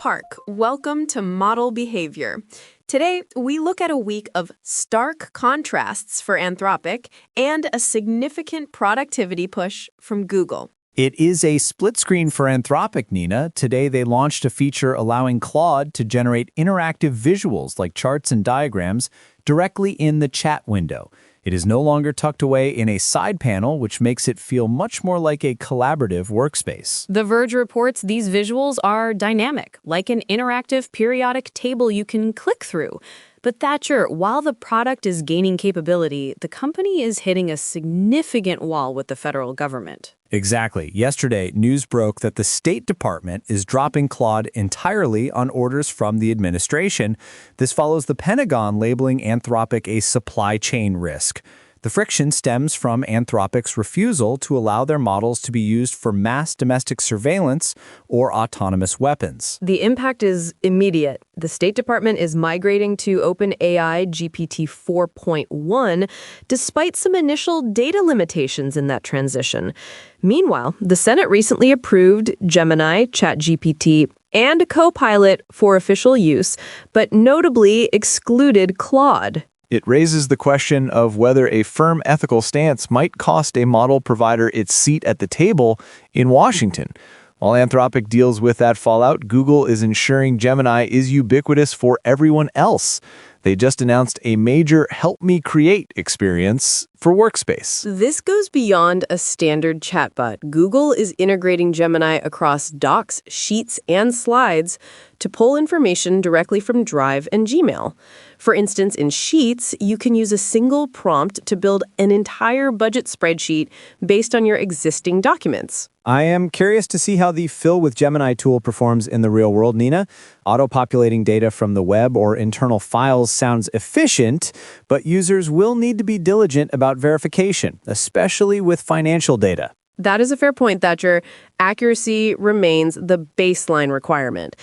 Park. Welcome to Model Behavior. Today, we look at a week of stark contrasts for Anthropic and a significant productivity push from Google. It is a split screen for Anthropic, Nina. Today, they launched a feature allowing Claude to generate interactive visuals like charts and diagrams directly in the chat window. It is no longer tucked away in a side panel, which makes it feel much more like a collaborative workspace. The Verge reports these visuals are dynamic, like an interactive periodic table you can click through. But Thatcher, while the product is gaining capability, the company is hitting a significant wall with the federal government. Exactly. Yesterday, news broke that the State Department is dropping Claude entirely on orders from the administration. This follows the Pentagon labeling Anthropic a supply chain risk. The friction stems from Anthropic's refusal to allow their models to be used for mass domestic surveillance or autonomous weapons. The impact is immediate. The State Department is migrating to OpenAI GPT 4.1, despite some initial data limitations in that transition. Meanwhile, the Senate recently approved Gemini, ChatGPT, and Copilot for official use, but notably excluded Claude. It raises the question of whether a firm ethical stance might cost a model provider its seat at the table in Washington. While Anthropic deals with that fallout, Google is ensuring Gemini is ubiquitous for everyone else. They just announced a major Help Me Create experience for Workspace. This goes beyond a standard chatbot. Google is integrating Gemini across Docs, Sheets, and Slides to pull information directly from Drive and Gmail. For instance, in Sheets, you can use a single prompt to build an entire budget spreadsheet based on your existing documents. I am curious to see how the Fill with Gemini tool performs in the real world, Nina. Auto-populating data from the web or internal files sounds efficient, but users will need to be diligent about verification, especially with financial data. That is a fair point, Thatcher. Accuracy remains the baseline requirement.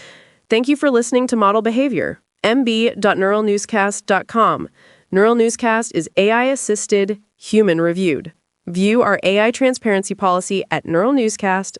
Thank you for listening to Model Behavior. mb.neuralnewscast.com. Neural Newscast is AI-assisted, human-reviewed. View our AI transparency policy at neuralnewscast.com.